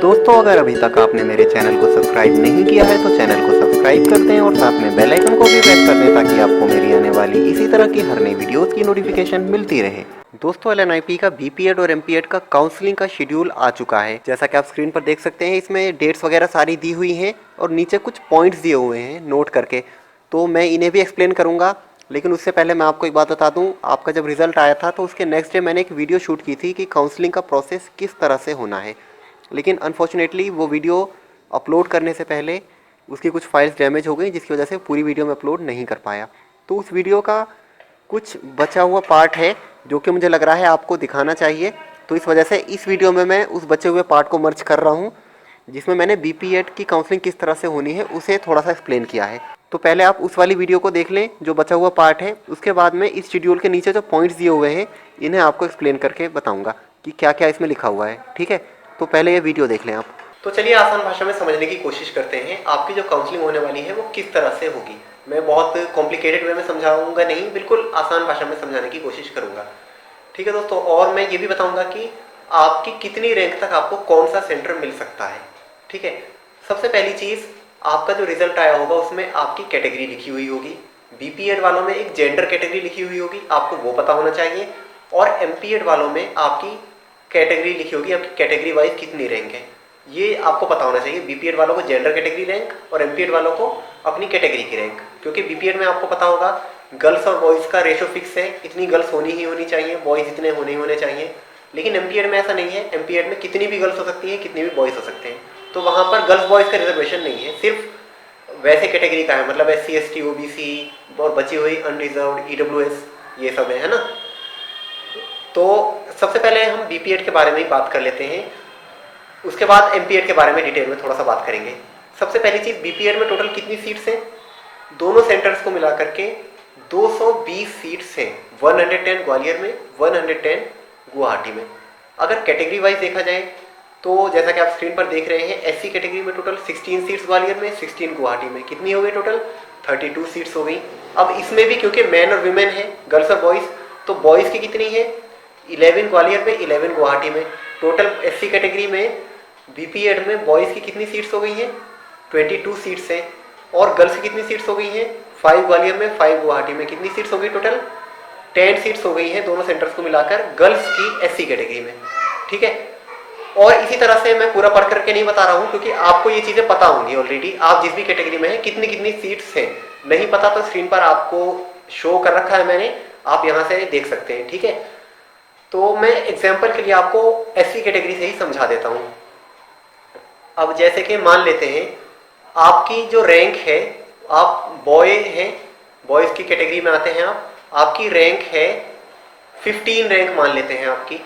दोस्तों, अगर अभी तक आपने मेरे चैनल को सब्सक्राइब नहीं किया है तो चैनल को सब्सक्राइब कर दें और साथ में बेल आइकन को भी प्रेस कर दें ताकि आपको मेरी आने वाली इसी तरह की हर नई वीडियोस की नोटिफिकेशन मिलती रहे। दोस्तों, एलएनआईपी का बीपीएड और एमपीएड का काउंसलिंग का शेड्यूल आ चुका है। जैसा कि आप स्क्रीन पर देख सकते हैं, इसमें डेट्स वगैरह सारी दी हुई हैं और नीचे कुछ पॉइंट्स दिए हुए हैं नोट करके। तो मैं इन्हें भी एक्सप्लेन करूँगा, लेकिन उससे पहले मैं आपको एक बात बता दूं, आपका जब रिजल्ट आया था तो उसके नेक्स्ट डे मैंने एक वीडियो शूट की थी कि काउंसलिंग का प्रोसेस किस तरह से होना है। लेकिन अनफॉर्चुनेटली वो वीडियो अपलोड करने से पहले उसकी कुछ फाइल्स डैमेज हो गई, जिसकी वजह से पूरी वीडियो में अपलोड नहीं कर पाया। तो उस वीडियो का कुछ बचा हुआ पार्ट है जो कि मुझे लग रहा है आपको दिखाना चाहिए। तो इस वजह से इस वीडियो में मैं उस बचे हुए पार्ट को मर्ज कर रहा हूँ, जिसमें मैंने बीपीएड की काउंसलिंग किस तरह से होनी है उसे थोड़ा सा एक्सप्लेन किया है। तो पहले आप उस वाली वीडियो को देख लें जो बचा हुआ पार्ट है, उसके बाद में इस शेड्यूल के नीचे जो पॉइंट्स दिए हुए हैं इन्हें आपको एक्सप्लेन करके बताऊंगा कि क्या क्या इसमें लिखा हुआ है। ठीक है, तो पहले ये वीडियो देख लें आप। तो चलिए आसान भाषा में समझने की कोशिश करते हैं आपकी जो काउंसलिंग होने वाली है वो किस तरह से होगी। मैं बहुत कॉम्प्लिकेटेड वे में समझाऊंगा नहीं, बिल्कुल आसान भाषा में समझाने की कोशिश करूंगा। ठीक है दोस्तों, और मैं ये भी बताऊंगा कि आपकी कितनी रैंक तक आपको कौन सा सेंटर मिल सकता है। ठीक है, सबसे पहली चीज़, आपका जो रिजल्ट आया होगा उसमें आपकी कैटेगरी लिखी हुई होगी। बीपीएड वालों में एक जेंडर कैटेगरी लिखी हुई होगी, आपको वो पता होना चाहिए। और एमपीएड वालों में आपकी कैटेगरी लिखी होगी, आपकी कैटेगरी वाइज कितनी रैंक है ये आपको पता होना चाहिए। बीपीएड वालों को जेंडर कैटेगरी रैंक और एमपीएड वालों को अपनी कैटेगरी की रैंक। क्योंकि बीपीएड में आपको पता होगा गर्ल्स और बॉयज़ का रेशो फिक्स है, इतनी गर्ल्स होनी ही होनी चाहिए, बॉयज़ इतने होने चाहिए। लेकिन एमपीएड में ऐसा नहीं है, एमपीएड में कितनी भी गर्ल्स हो सकती हैं, कितने भी बॉयज़ हो सकते हैं। तो वहाँ पर गर्ल्स बॉयज़ का रिजर्वेशन नहीं है, सिर्फ वैसे कैटेगरी का है, मतलब SC ST OBC और बची हुई अनरिजर्व्ड EWS ये सब है ना। तो सबसे पहले हम बीपीएड के बारे में ही बात कर लेते हैं, उसके बाद एमपीएड के बारे में डिटेल में थोड़ा सा बात करेंगे। सबसे पहली चीज़, बीपीएड में टोटल कितनी सीट्स हैं? दोनों सेंटर्स को मिला करके 220 सीट्स हैं। 110 ग्वालियर में, 110 गुवाहाटी में। अगर कैटेगरी वाइज देखा जाए तो जैसा कि आप स्क्रीन पर देख रहे हैं, एससी कैटेगरी में टोटल 16 सीट्स ग्वालियर में, 16 गुवाहाटी में। कितनी हो गई टोटल? 32 सीट्स हो गई। अब इसमें भी क्योंकि मैन और वीमेन है, गर्ल्स और बॉयज़, तो बॉयज़ की कितनी है? 11 ग्वालियर में, 11 गुवाहाटी में। टोटल एससी कैटेगरी में बीपीएड में बॉयज़ की कितनी सीट्स हो गई हैं? 22 सीट्स हैं। और गर्ल्स की कितनी सीट्स हो गई हैं? 5 ग्वालियर में, 5 गुवाहाटी में। कितनी सीट्स हो गई टोटल? 10 सीट्स हो गई हैं दोनों सेंटर्स को मिलाकर गर्ल्स की एससी कैटेगरी में। ठीक है, और इसी तरह से मैं पूरा पढ़ करके नहीं बता रहा हूँ क्योंकि आपको ये चीज़ें पता होंगी ऑलरेडी, आप जिस भी कैटेगरी में हैं कितनी कितनी सीट्स हैं। नहीं पता तो स्क्रीन पर आपको शो कर रखा है मैंने, आप यहाँ से देख सकते हैं। ठीक है, तो मैं एग्जाम्पल के लिए आपको एससी कैटेगरी से ही समझा देता हूँ। अब जैसे कि मान लेते हैं आपकी जो रैंक है, आप बॉय हैं, बॉयज़ की कैटेगरी में आते हैं आपकी रैंक है 15 रैंक मान लेते हैं आपकी।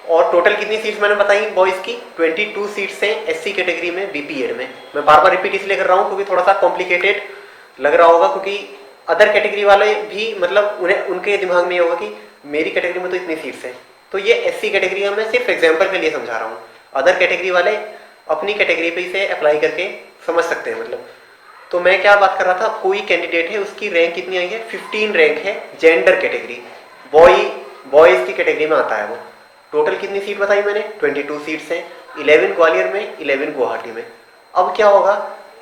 और टोटल कितनी सीट्स मैंने बताई बॉयज़ की? 22 सीट्स हैं एससी कैटेगरी में बीपीएड में। मैं बार बार रिपीट इसलिए कर रहा हूँ क्योंकि थोड़ा सा कॉम्प्लिकेटेड लग रहा होगा, क्योंकि अदर कैटेगरी वाले भी मतलब उन्हें उनके दिमाग में ये होगा कि मेरी कैटेगरी में तो इतनी सीट्स हैं। तो ये एससी कैटेगरी है, मैं सिर्फ एग्जाम्पल के लिए समझा रहा हूँ। अदर कैटेगरी वाले अपनी कैटेगरी पे इसे अप्लाई करके समझ सकते हैं मतलब। तो मैं क्या बात कर रहा था, कोई कैंडिडेट है उसकी रैंक कितनी आई है? 15 रैंक है, जेंडर कैटेगरी, बॉयज़ की कैटेगरी में आता है वो। टोटल कितनी सीट बताई मैंने? 22 सीट्स हैं, 11 ग्वालियर में, 11 गुवाहाटी में। अब क्या होगा,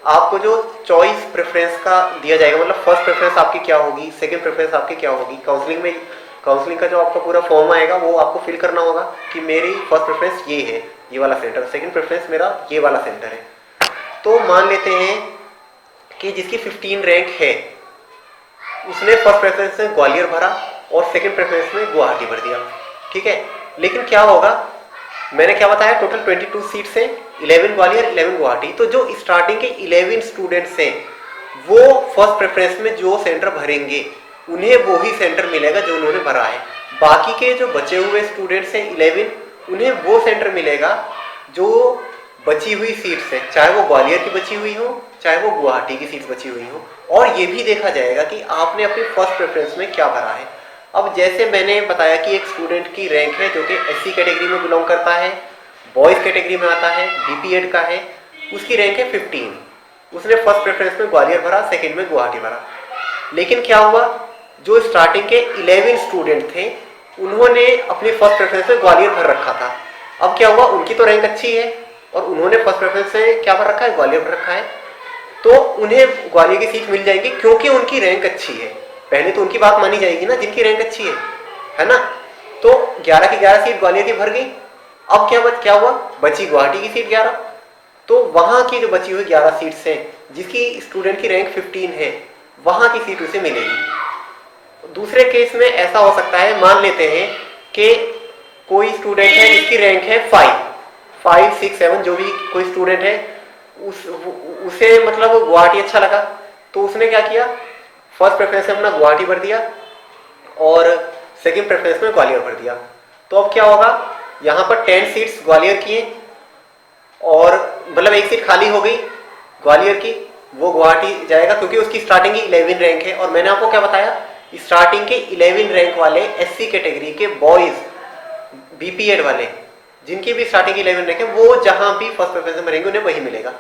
आपको जो चॉइस प्रेफरेंस का दिया जाएगा, मतलब फर्स्ट प्रेफरेंस आपकी क्या होगी, सेकंड प्रेफरेंस आपकी क्या होगी, काउंसलिंग का जो आपका पूरा फॉर्म आएगा वो आपको फिल करना होगा कि मेरी फर्स्ट प्रेफरेंस ये है, ये वाला सेंटर, सेकंड प्रेफरेंस मेरा ये वाला सेंटर है। तो मान लेते हैं कि जिसकी 15 रैंक है उसने फर्स्ट प्रेफरेंस में ग्वालियर भरा और सेकंड प्रेफरेंस में गुवाहाटी भर दिया। ठीक है, लेकिन क्या होगा, मैंने क्या बताया, टोटल 22 सीट्स हैं, 11 ग्वालियर, 11 गुवाहाटी। तो जो स्टार्टिंग के 11 स्टूडेंट्स हैं वो फर्स्ट प्रेफरेंस में जो सेंटर भरेंगे उन्हें वो ही सेंटर मिलेगा जो उन्होंने भरा है। बाकी के जो बचे हुए स्टूडेंट्स हैं 11, उन्हें वो सेंटर मिलेगा जो बची हुई सीट्स हैं, चाहे वो ग्वालियर की बची हुई हो, चाहे वो गुवाहाटी की सीट्स बची हुई हो। और ये भी देखा जाएगा कि आपने अपनी फर्स्ट प्रेफरेंस में क्या भरा है। अब जैसे मैंने बताया कि एक स्टूडेंट की रैंक है जो कि एससी कैटेगरी में बिलोंग करता है, बॉयज़ कैटेगरी में आता है, बीपीएड का है, उसकी रैंक है 15। उसने फर्स्ट प्रेफरेंस में ग्वालियर भरा, सेकंड में गुवाहाटी भरा। लेकिन क्या हुआ, जो स्टार्टिंग के 11 स्टूडेंट थे उन्होंने अपनी फर्स्ट प्रेफरेंस में ग्वालियर भर रखा था। अब क्या हुआ, उनकी तो रैंक अच्छी है, और उन्होंने फर्स्ट प्रेफरेंस से क्या भर रखा है, ग्वालियर भर रखा है, तो उन्हें ग्वालियर की सीट मिल जाएगी क्योंकि उनकी रैंक अच्छी है। पहले तो उनकी बात मानी जाएगी ना जिनकी रैंक अच्छी है ना। तो 11 की 11 सीट ग्वालियर की भर गई। अब क्या हुआ, बची गुवाहाटी की सीट 11। तो वहां की जो बची हुई 11 सीट्स हैं, जिसकी स्टूडेंट की रैंक 15 है, वहां की सीट उसे मिलेगी। दूसरे केस में ऐसा हो सकता है, मान लेते हैं कि कोई स्टूडेंट है जिसकी रैंक है 5, 6, 7, जो भी कोई स्टूडेंट है, उसे मतलब गुवाहाटी अच्छा लगा, तो उसने क्या किया, फर्स्ट प्रेफरेंस में अपना गुवाहाटी भर दिया और सेकंड प्रेफरेंस में ग्वालियर भर दिया। तो अब क्या होगा, यहाँ पर 10 सीट्स ग्वालियर की हैं और मतलब एक सीट खाली हो गई ग्वालियर की, वो गुवाहाटी जाएगा क्योंकि उसकी स्टार्टिंग की 11 रैंक है। और मैंने आपको क्या बताया, स्टार्टिंग के 11 रैंक वाले एससी कैटेगरी के बॉयज, बीपीएड वाले, जिनकी भी स्टार्टिंग की 11 रैंक है, वो जहां भी फर्स्ट प्रेफरेंस में रहेंगे उन्हें वही मिलेगा।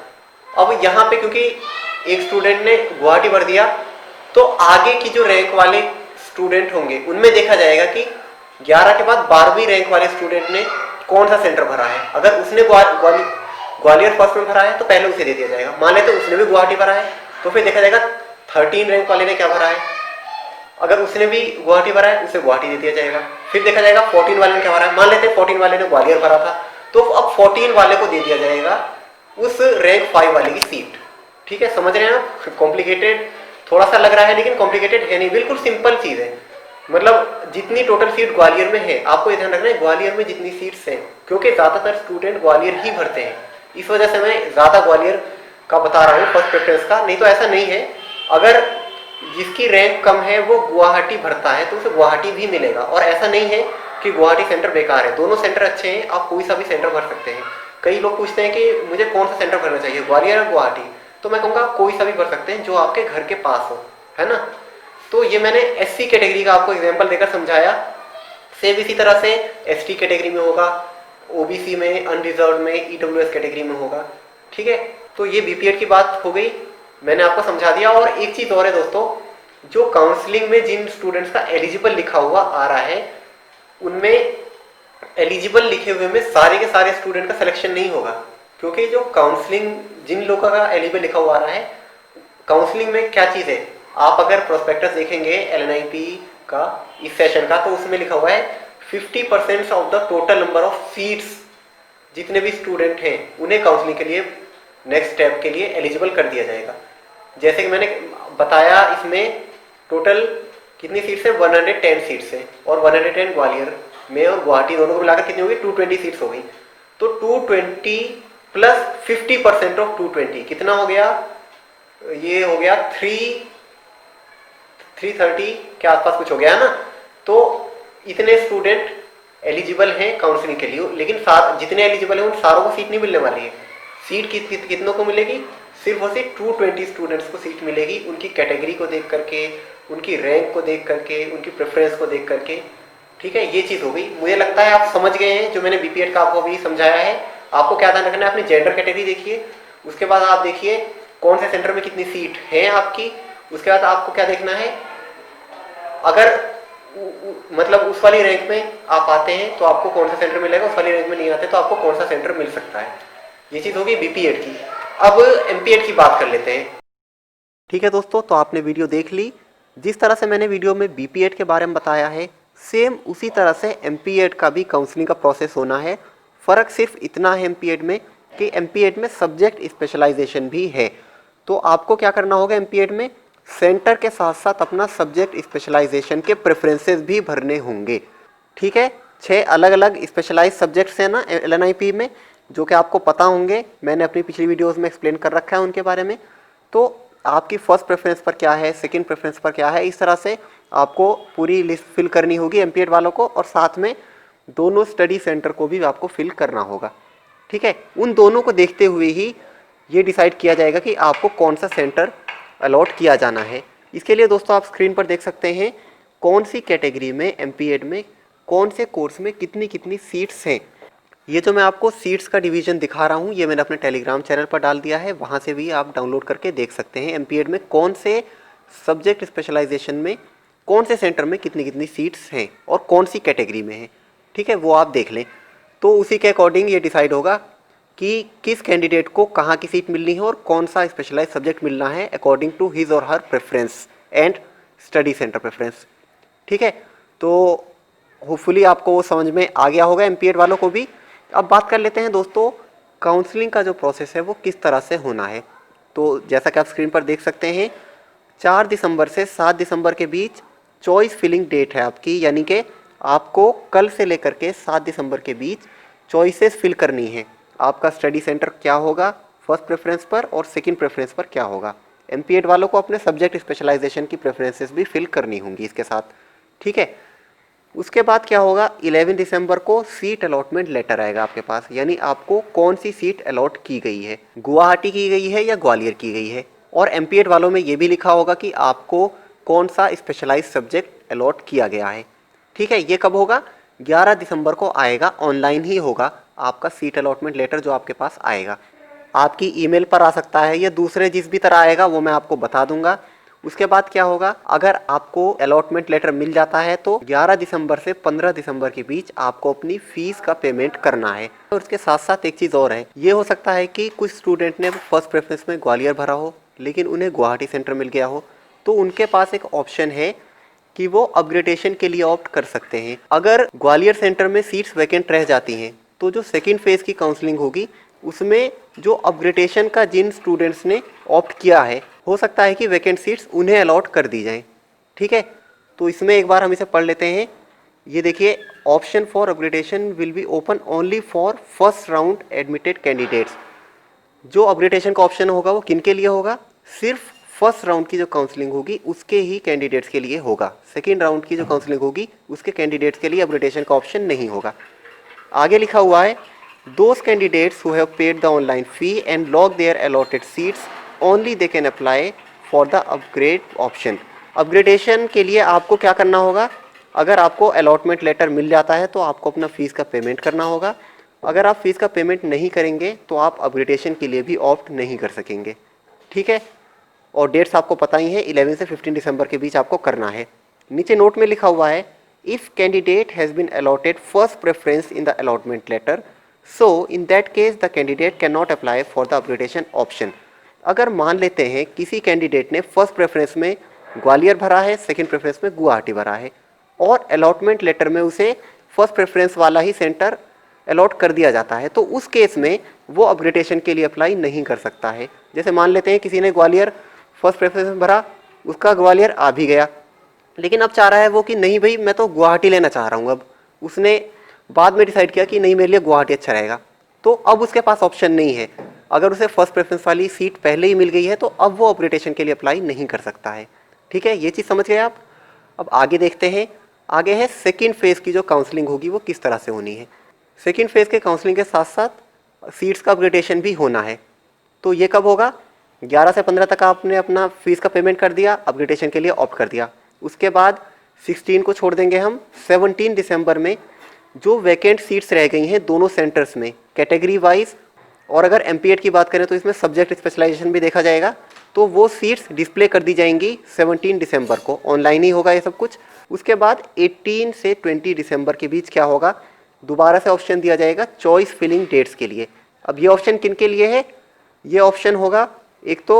अब यहाँ पे क्योंकि एक स्टूडेंट ने गुवाहाटी भर दिया, तो आगे की जो रैंक वाले स्टूडेंट होंगे उनमें देखा जाएगा कि 11 के बाद 12वीं रैंक वाले स्टूडेंट ने कौन सा सेंटर भरा है। अगर उसने ग्वालियर फर्स्ट में भरा है तो पहले उसे दे दिया जाएगा। मान लेते उसने भी गुवाहाटी भरा है तो फिर देखा जाएगा 13 रैंक वाले ने क्या भरा है, अगर उसने भी गुवाहाटी भरा है उसे गुवाहाटी दे दिया जाएगा। फिर देखा जाएगा 14 वाले ने क्या भरा है, मान लेते हैं 14 वाले ने ग्वालियर भरा था, तो अब 14 वाले को दे दिया जाएगा उस रैंक 5 वाले की सीट। ठीक है, समझ रहे हैं आप? कॉम्प्लिकेटेड थोड़ा सा लग रहा है लेकिन कॉम्प्लिकेटेड है नहीं, बिल्कुल सिंपल चीज है। मतलब जितनी टोटल सीट ग्वालियर में है, आपको ध्यान रखना है ग्वालियर में जितनी सीट्स हैं, क्योंकि ज्यादातर स्टूडेंट ग्वालियर ही भरते हैं, इस वजह से मैं ज्यादा ग्वालियर का बता रहा हूँ फर्स्ट प्रेफरेंस का। नहीं तो ऐसा नहीं है, अगर जिसकी रैंक कम है वो गुवाहाटी भरता है तो उसे गुवाहाटी भी मिलेगा। और ऐसा नहीं है कि गुवाहाटी सेंटर बेकार है, दोनों सेंटर अच्छे हैं, आप कोई सा भी सेंटर भर सकते हैं। कई लोग पूछते हैं कि मुझे कौन सा सेंटर भरना चाहिए, ग्वालियर या गुवाहाटी, तो मैं कहूँगा कोई सा भी भर सकते हैं जो आपके घर के पास हो, है ना। तो ये मैंने एससी कैटेगरी का आपको एग्जाम्पल देकर समझाया। सेम इसी तरह से एसटी कैटेगरी में होगा, ओबीसी में, अनरिजर्व में, ईडब्ल्यूएस कैटेगरी में होगा। ठीक है, तो ये बीपीएड की बात हो गई, मैंने आपको समझा दिया। और एक चीज और है दोस्तों, जो काउंसलिंग में जिन स्टूडेंट्स का एलिजिबल लिखा हुआ आ रहा है, उनमें एलिजिबल लिखे हुए में सारे के सारे स्टूडेंट का सिलेक्शन नहीं होगा, क्योंकि जो काउंसलिंग जिन लोगों का एलिजिबल लिखा हुआ आ रहा है, काउंसलिंग में क्या चीज है, आप अगर प्रोस्पेक्टस देखेंगे एलएनआईपी का इस सेशन का, तो उसमें लिखा हुआ है 50% of the total number of seats, जितने भी स्टूडेंट हैं उन्हें काउंसलिंग के लिए नेक्स्ट स्टेप के लिए एलिजिबल कर दिया जाएगा। जैसे कि मैंने बताया, इसमें टोटल कितनी सीट्स है, 110 सीट्स है, और 110 ग्वालियर में और गुवाहाटी दोनों को मिलाकर कितनी होगी, 220 सीट्स हो गई। तो 220 प्लस 50% ऑफ 220 कितना हो गया, ये हो गया 330 के आसपास कुछ हो गया है ना। तो इतने स्टूडेंट एलिजिबल हैं काउंसलिंग के लिए, लेकिन जितने एलिजिबल हैं उन सारों को सीट नहीं मिलने वाली है। सीट कितनों को मिलेगी, सिर्फ और सिर्फ 220 स्टूडेंट्स को सीट मिलेगी, उनकी कैटेगरी को देख करके, उनकी रैंक को देख करके, उनकी प्रेफरेंस को देख करके। ठीक है, ये चीज़ हो गई। मुझे लगता है आप समझ गए हैं जो मैंने बीपीएड का आपको अभी समझाया है। आपको क्या ध्यान रखना है, अपनी जेंडर कैटेगरी देखिए, उसके बाद आप देखिए कौन से सेंटर में कितनी सीट है आपकी, उसके बाद आपको क्या देखना है, अगर मतलब उस वाली रैंक में आप आते हैं तो आपको कौन सा सेंटर मिलेगा, उस वाली रैंक में नहीं आते तो आपको कौन सा सेंटर मिल सकता है। ये चीज़ होगी बीपीएड की। अब एमपीएड की बात कर लेते हैं। ठीक है दोस्तों, तो आपने वीडियो देख ली। जिस तरह से मैंने वीडियो में बीपीएड के बारे में बताया है, सेम उसी तरह से एमपीएड का भी काउंसलिंग का प्रोसेस होना है। फ़र्क सिर्फ इतना है एमपीएड में कि एमपीएड में सब्जेक्ट स्पेशलाइजेशन भी है। तो आपको क्या करना होगा, एमपीएड में सेंटर के साथ साथ अपना सब्जेक्ट स्पेशलाइजेशन के प्रेफरेंसेस भी भरने होंगे। ठीक है, 6 अलग अलग स्पेशलाइज सब्जेक्ट्स हैं ना एलएनआईपी में, जो कि आपको पता होंगे, मैंने अपनी पिछली वीडियोस में एक्सप्लेन कर रखा है उनके बारे में। तो आपकी फर्स्ट प्रेफरेंस पर क्या है, सेकंड प्रेफरेंस पर क्या है, इस तरह से आपको पूरी लिस्ट फिल करनी होगी एमपीएड वालों को, और साथ में दोनों स्टडी सेंटर को भी आपको फिल करना होगा। ठीक है, उन दोनों को देखते हुए ही ये डिसाइड किया जाएगा कि आपको कौन सा सेंटर अलॉट किया जाना है। इसके लिए दोस्तों आप स्क्रीन पर देख सकते हैं कौन सी कैटेगरी में एमपीएड में कौन से कोर्स में कितनी कितनी सीट्स हैं। ये जो मैं आपको सीट्स का डिवीज़न दिखा रहा हूँ, ये मैंने अपने टेलीग्राम चैनल पर डाल दिया है, वहाँ से भी आप डाउनलोड करके देख सकते हैं एमपीएड में कौन से सब्जेक्ट स्पेशलाइजेशन में कौन से सेंटर में कितनी कितनी सीट्स हैं और कौन सी कैटेगरी में है। ठीक है, वो आप देख लें, तो उसी के अकॉर्डिंग ये डिसाइड होगा कि किस कैंडिडेट को कहाँ की सीट मिलनी है और कौन सा स्पेशलाइज सब्जेक्ट मिलना है अकॉर्डिंग टू हिज और her preference and study centre preference. ठीक है, तो होपफुली आपको वो समझ में आ गया होगा एमपीएड वालों को भी। अब बात कर लेते हैं दोस्तों, काउंसलिंग का जो प्रोसेस है वो किस तरह से होना है। तो जैसा कि आप स्क्रीन पर देख सकते हैं, 4 दिसंबर से 7 दिसंबर के बीच चॉइस फिलिंग डेट है आपकी, यानी कि आपको कल से लेकर के 7 दिसंबर के बीच चॉइसेस फिल करनी है। आपका स्टडी सेंटर क्या होगा फर्स्ट प्रेफरेंस पर और सेकंड प्रेफरेंस पर क्या होगा। एमपीएड वालों को अपने सब्जेक्ट स्पेशलाइजेशन की प्रेफरेंसेस भी फिल करनी होंगी इसके साथ। ठीक है, उसके बाद क्या होगा, 11 दिसंबर को सीट अलॉटमेंट लेटर आएगा आपके पास, यानी आपको कौन सी सीट अलॉट की गई है, गुवाहाटी की गई है या ग्वालियर की गई है। और एमपीएड वालों में ये भी लिखा होगा कि आपको कौन सा स्पेशलाइज सब्जेक्ट अलॉट किया गया है। ठीक है, ये कब होगा, 11 दिसंबर को आएगा, ऑनलाइन ही होगा आपका सीट अलॉटमेंट लेटर जो आपके पास आएगा। आपकी ईमेल पर आ सकता है या दूसरे जिस भी तरह आएगा वो मैं आपको बता दूंगा। उसके बाद क्या होगा, अगर आपको अलॉटमेंट लेटर मिल जाता है तो 11 दिसंबर से 15 दिसंबर के बीच आपको अपनी फीस का पेमेंट करना है। और उसके साथ साथ एक चीज़ और है, ये हो सकता है कि कुछ स्टूडेंट ने फर्स्ट प्रेफरेंस में ग्वालियर भरा हो लेकिन उन्हें गुवाहाटी सेंटर मिल गया हो, तो उनके पास एक ऑप्शन है कि वो अपग्रेडेशन के लिए ऑप्ट कर सकते हैं। अगर ग्वालियर सेंटर में सीट्स वैकेंट रह जाती हैं तो जो सेकेंड फेज़ की काउंसलिंग होगी उसमें जो अपग्रेडेशन का जिन स्टूडेंट्स ने ऑप्ट किया है, हो सकता है कि वैकेंट सीट्स उन्हें अलॉट कर दी जाएं। ठीक है, तो इसमें एक बार हम इसे पढ़ लेते हैं। ये देखिए, option for upgradation will be open only for first round admitted candidates. जो अपग्रेडेशन का ऑप्शन होगा वो किन के लिए होगा, सिर्फ फर्स्ट राउंड की जो काउंसलिंग होगी उसके ही कैंडिडेट्स के लिए होगा। सेकेंड राउंड की जो काउंसलिंग होगी उसके कैंडिडेट्स के लिए अपग्रेडेशन का ऑप्शन नहीं होगा। आगे लिखा हुआ है, those candidates who have paid the online fee and logged their allotted seats only they can apply for the upgrade option। Upgradation के लिए आपको क्या करना होगा, अगर आपको अलॉटमेंट लेटर मिल जाता है तो आपको अपना फ़ीस का पेमेंट करना होगा। अगर आप फीस का पेमेंट नहीं करेंगे तो आप अपग्रेडेशन के लिए भी ऑप्ट नहीं कर सकेंगे। ठीक है, और डेट्स आपको पता ही है, 11 से 15 दिसंबर के बीच आपको करना है। नीचे नोट में लिखा हुआ है, if candidate has been allotted first preference in the allotment letter, so in that case the candidate can not apply for the upgradation option. अगर मान लेते हैं किसी कैंडिडेट ने फर्स्ट प्रेफरेंस में ग्वालियर भरा है, सेकंड प्रेफरेंस में गुवाहाटी भरा है और अलॉटमेंट लेटर में उसे फर्स्ट प्रेफरेंस वाला ही सेंटर अलॉट कर दिया जाता है, तो उस केस में वो अपग्रेडेशन के लिए अप्लाई नहीं कर सकता है। जैसे मान लेते हैं किसी ने ग्वालियर फर्स्ट प्रेफरेंस में भरा, उसका ग्वालियर आ भी गया, लेकिन अब चाह रहा है वो कि नहीं भाई मैं तो गुवाहाटी लेना चाह रहा हूँ। अब उसने बाद में डिसाइड किया कि नहीं मेरे लिए गुवाहाटी अच्छा रहेगा, तो अब उसके पास ऑप्शन नहीं है। अगर उसे फर्स्ट प्रेफरेंस वाली सीट पहले ही मिल गई है तो अब वो अपग्रेडेशन के लिए अप्लाई नहीं कर सकता है। ठीक है, ये चीज़ समझ गए आप। अब आगे देखते हैं, आगे है सेकेंड फेज़ की जो काउंसलिंग होगी वो किस तरह से होनी है। सेकेंड फेज़ के काउंसलिंग के साथ साथ सीट्स का अपग्रेडेशन भी होना है। तो ये कब होगा, 11 से 15 तक आपने अपना फीस का पेमेंट कर दिया, अपग्रेडेशन के लिए ऑप्ट कर दिया। उसके बाद 16 को छोड़ देंगे हम, 17 दिसंबर में जो वैकेंट सीट्स रह गई हैं दोनों सेंटर्स में कैटेगरी वाइज, और अगर एमपीएड की बात करें तो इसमें सब्जेक्ट स्पेशलाइजेशन भी देखा जाएगा, तो वो सीट्स डिस्प्ले कर दी जाएंगी 17 दिसंबर को। ऑनलाइन ही होगा ये सब कुछ। उसके बाद 18 से 20 दिसंबर के बीच क्या होगा, दोबारा से ऑप्शन दिया जाएगा चॉइस फिलिंग डेट्स के लिए। अब ये ऑप्शन किन के लिए है, ये ऑप्शन होगा एक तो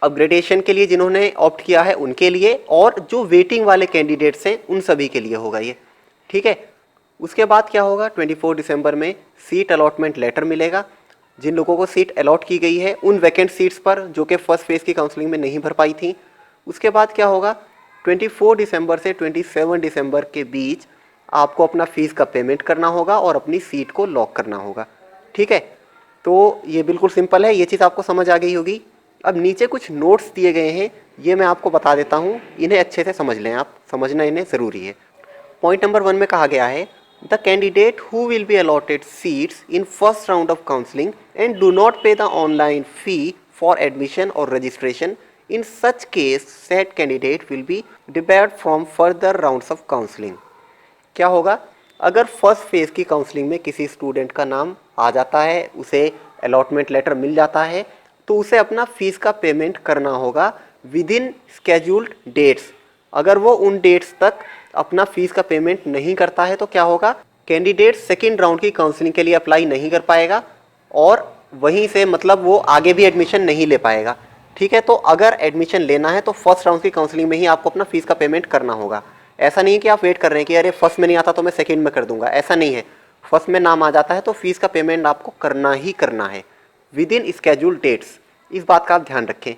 अपग्रेडेशन के लिए जिन्होंने ऑप्ट किया है उनके लिए, और जो वेटिंग वाले कैंडिडेट्स हैं उन सभी के लिए होगा ये। ठीक है, उसके बाद क्या होगा, 24 दिसंबर में सीट अलॉटमेंट लेटर मिलेगा। जिन लोगों को सीट अलॉट की गई है उन वैकेंट सीट्स पर जो कि फर्स्ट फेज़ की काउंसलिंग में नहीं भर पाई थी। उसके बाद क्या होगा, 24 दिसंबर से 27 दिसंबर के बीच आपको अपना फ़ीस का पेमेंट करना होगा और अपनी सीट को लॉक करना होगा। ठीक है, तो ये बिल्कुल सिंपल है, ये चीज़ आपको समझ आ गई होगी। अब नीचे कुछ नोट्स दिए गए हैं, ये मैं आपको बता देता हूँ, इन्हें अच्छे से समझ लें आप, समझना इन्हें ज़रूरी है। पॉइंट नंबर 1 में कहा गया है, the candidate who will be allotted seats in first round of counselling and do not pay the online fee for admission और registration, in such case said candidate will be debarred from further rounds of counselling. क्या होगा, अगर first phase की counselling में किसी student का नाम आ जाता है, उसे अलॉटमेंट लेटर मिल जाता है, तो उसे अपना फ़ीस का पेमेंट करना होगा विद इन स्केड्यूल्ड डेट्स। अगर वो उन डेट्स तक अपना फ़ीस का पेमेंट नहीं करता है तो क्या होगा, कैंडिडेट सेकेंड राउंड की काउंसलिंग के लिए अप्लाई नहीं कर पाएगा और वहीं से मतलब वो आगे भी एडमिशन नहीं ले पाएगा। ठीक है, तो अगर एडमिशन लेना है तो फर्स्ट राउंड की काउंसलिंग में ही आपको अपना फीस का पेमेंट करना होगा। ऐसा नहीं है कि आप वेट कर रहे हैं कि अरे फर्स्ट में नहीं आता तो मैं सेकंड में कर दूंगा, ऐसा नहीं है। फर्स्ट में नाम आ जाता है तो फीस का पेमेंट आपको करना ही करना है विद इन स्केड्यूल डेट्स। इस बात का आप ध्यान रखें।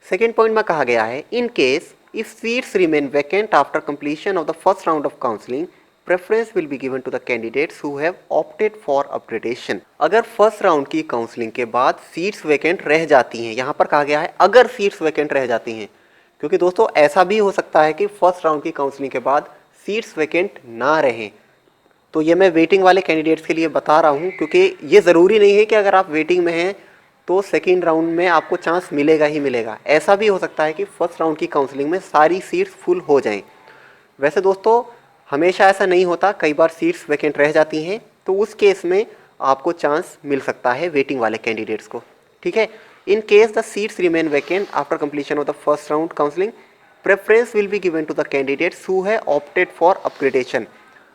सेकेंड पॉइंट में कहा गया है, in case if seats remain vacant after completion of the first round of counselling, preference will be given to the candidates who have opted for upgradation. अगर फर्स्ट राउंड की काउंसलिंग के बाद seats vacant रह जाती हैं, यहाँ पर कहा गया है अगर सीट्स वैकेंट रह जाती हैं, क्योंकि दोस्तों ऐसा भी हो सकता है कि फर्स्ट राउंड की काउंसलिंग के बाद सीट्स वैकेंट ना रहें। तो ये मैं वेटिंग वाले कैंडिडेट्स के लिए बता रहा हूँ, क्योंकि ये ज़रूरी नहीं है कि अगर आप वेटिंग में हैं तो सेकेंड राउंड में आपको चांस मिलेगा ही मिलेगा। ऐसा भी हो सकता है कि फर्स्ट राउंड की काउंसलिंग में सारी सीट्स फुल हो जाएं। वैसे दोस्तों हमेशा ऐसा नहीं होता, कई बार सीट्स वैकेंट रह जाती हैं, तो उस केस में आपको चांस मिल सकता है वेटिंग वाले कैंडिडेट्स को। ठीक है, in case the seats remain vacant after completion of the first round counselling, preference will be given to the candidates who have opted for upgradation.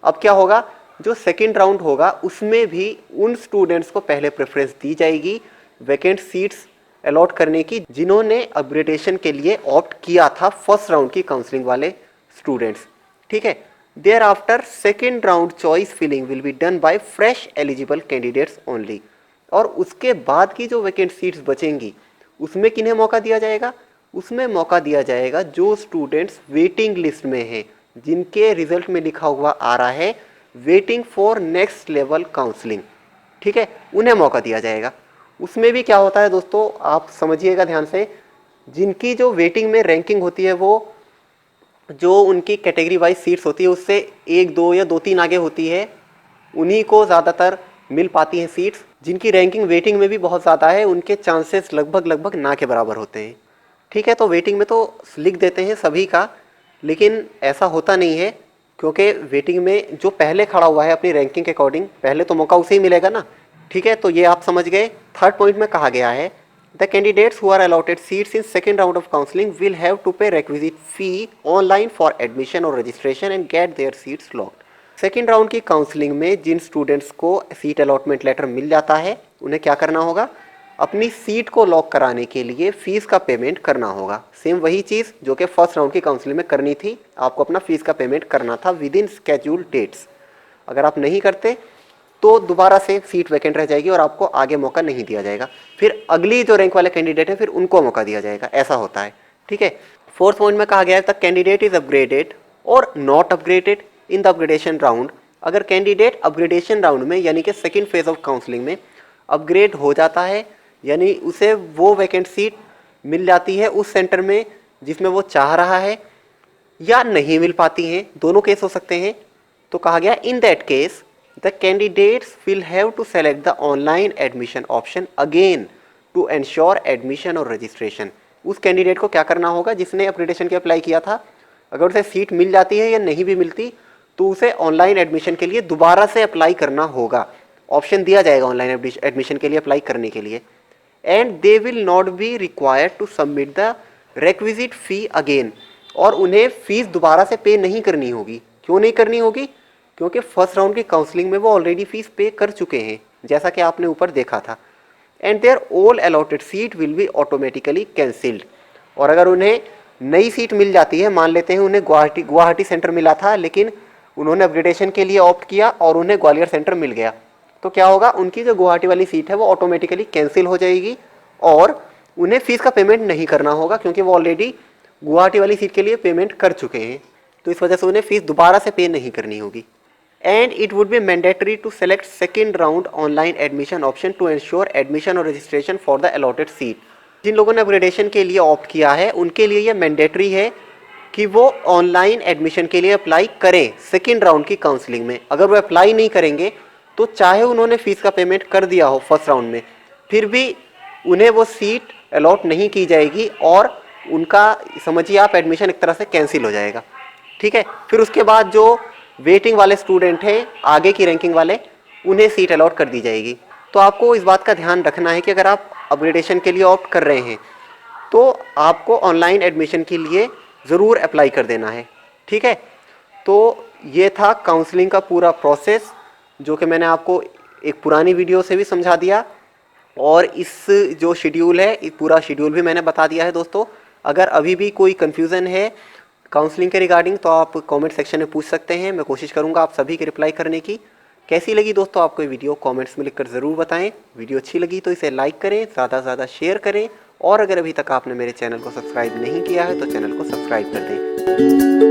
अब क्या होगा, जो सेकेंड राउंड होगा उसमें भी उन स्टूडेंट्स को पहले प्रेफरेंस दी जाएगी वैकेंट सीट्स अलॉट करने की जिन्होंने अपग्रेडेशन के लिए ऑप्ट किया था फर्स्ट राउंड की काउंसलिंग वाले स्टूडेंट्स। ठीक है, thereafter second round choice filling will be done by fresh eligible candidates only. और उसके बाद की जो वैकेंट सीट्स बचेंगी उसमें किन्हें मौका दिया जाएगा, उसमें मौका दिया जाएगा जो स्टूडेंट्स वेटिंग लिस्ट में हैं, जिनके रिजल्ट में लिखा हुआ आ रहा है waiting for next level counselling. ठीक है, उन्हें मौका दिया जाएगा। उसमें भी क्या होता है दोस्तों, आप समझिएगा ध्यान से, जिनकी जो वेटिंग में रैंकिंग होती है वो जो उनकी कैटेगरी वाइज सीट्स होती है उससे 1 2 या 2 3 आगे होती है, उन्हीं को ज़्यादातर मिल पाती हैं सीट्स। जिनकी रैंकिंग वेटिंग में भी बहुत ज़्यादा है उनके चांसेस लगभग ना के बराबर होते हैं। ठीक है, तो वेटिंग में तो लिख देते हैं सभी का, लेकिन ऐसा होता नहीं है, क्योंकि वेटिंग में जो पहले खड़ा हुआ है अपनी रैंकिंग के अकॉर्डिंग पहले तो मौका उसे ही मिलेगा ना। ठीक है, तो ये आप समझ गए। थर्ड पॉइंट में कहा गया है, the candidates who are allotted seats in second round of counselling will have to pay requisite fee online for admission और registration and get their seats locked. Second round की काउंसलिंग में जिन students को seat allotment letter मिल जाता है उन्हें क्या करना होगा, अपनी सीट को लॉक कराने के लिए फीस का पेमेंट करना होगा। सेम वही चीज़ जो कि फर्स्ट राउंड की काउंसलिंग में करनी थी, आपको अपना फीस का पेमेंट करना था विद इन स्केड्यूल डेट्स। अगर आप नहीं करते तो दोबारा से सीट वैकेंट रह जाएगी और आपको आगे मौका नहीं दिया जाएगा, फिर अगली जो रैंक वाले कैंडिडेट हैं फिर उनको मौका दिया जाएगा, ऐसा होता है। ठीक है, फोर्थ पॉइंट में कहा गया है द कैंडिडेट इज अपग्रेडेड और not upgraded in the upgradation round. अगर कैंडिडेट अपग्रेडेशन राउंड में यानी कि सेकेंड फेज ऑफ काउंसलिंग में अपग्रेड हो जाता है, यानी उसे वो वैकेंट सीट मिल जाती है उस सेंटर में जिसमें वो चाह रहा है, या नहीं मिल पाती हैं, दोनों केस हो सकते हैं, तो कहा गया in that case the candidates will have to select the online admission option again to ensure admission और रजिस्ट्रेशन। उस कैंडिडेट को क्या करना होगा जिसने अपग्रेडेशन के अप्लाई किया था, अगर उसे सीट मिल जाती है या नहीं भी मिलती तो उसे ऑनलाइन एडमिशन के लिए दोबारा से अप्लाई करना होगा। ऑप्शन दिया जाएगा ऑनलाइन एडमिशन के लिए अप्लाई करने के लिए, and they will not be required to submit the requisite fee again. और उन्हें फीस दोबारा से पे नहीं करनी होगी। क्यों नहीं करनी होगी, क्योंकि फर्स्ट राउंड की काउंसलिंग में वो ऑलरेडी फीस पे कर चुके हैं, जैसा कि आपने ऊपर देखा था। And their all allotted seat will be automatically cancelled. और अगर उन्हें नई सीट मिल जाती है, मान लेते हैं उन्हें गुवाहाटी सेंटर मिला था लेकिन उन्होंने अपग्रेडेशन के लिए ऑप्ट किया और उन्हें ग्वालियर सेंटर मिल गया, तो क्या होगा, उनकी जो गुवाहाटी वाली सीट है वो ऑटोमेटिकली कैंसिल हो जाएगी और उन्हें फीस का पेमेंट नहीं करना होगा, क्योंकि वो ऑलरेडी गुवाहाटी वाली सीट के लिए पेमेंट कर चुके हैं। तो इस वजह से उन्हें फीस दोबारा से पे नहीं करनी होगी। And it would be mandatory to select second round online admission option to ensure admission और registration for the allotted seat. जिन लोगों ने अपग्रेडेशन के लिए ऑप्ट किया है उनके लिए यह मैंडेटरी है कि वो ऑनलाइन एडमिशन के लिए अप्लाई करें सेकेंड राउंड की काउंसलिंग में। अगर वो अप्लाई नहीं करेंगे तो चाहे उन्होंने फीस का पेमेंट कर दिया हो फर्स्ट राउंड में, फिर भी उन्हें वो सीट अलॉट नहीं की जाएगी और उनका समझिए आप एडमिशन एक तरह से कैंसिल हो जाएगा। ठीक है, फिर उसके बाद जो वेटिंग वाले स्टूडेंट हैं आगे की रैंकिंग वाले, उन्हें सीट अलॉट कर दी जाएगी। तो आपको इस बात का ध्यान रखना है कि अगर आप अपग्रेडेशन के लिए ऑप्ट कर रहे हैं तो आपको ऑनलाइन एडमिशन के लिए ज़रूर अप्लाई कर देना है। ठीक है, तो ये था काउंसलिंग का पूरा प्रोसेस। जो कि मैंने आपको एक पुरानी वीडियो से भी समझा दिया, और इस जो शेड्यूल है, इस पूरा शेड्यूल भी मैंने बता दिया है दोस्तों। अगर अभी भी कोई कन्फ्यूज़न है काउंसलिंग के रिगार्डिंग तो आप कमेंट सेक्शन में पूछ सकते हैं, मैं कोशिश करूंगा आप सभी की रिप्लाई करने की। कैसी लगी दोस्तों आपको ये वीडियो, कमेंट्स में लिखकर ज़रूर बताएं। वीडियो अच्छी लगी तो इसे लाइक करें, ज़्यादा से ज़्यादा शेयर करें, और अगर अभी तक आपने मेरे चैनल को सब्सक्राइब नहीं किया है तो चैनल को सब्सक्राइब कर दें।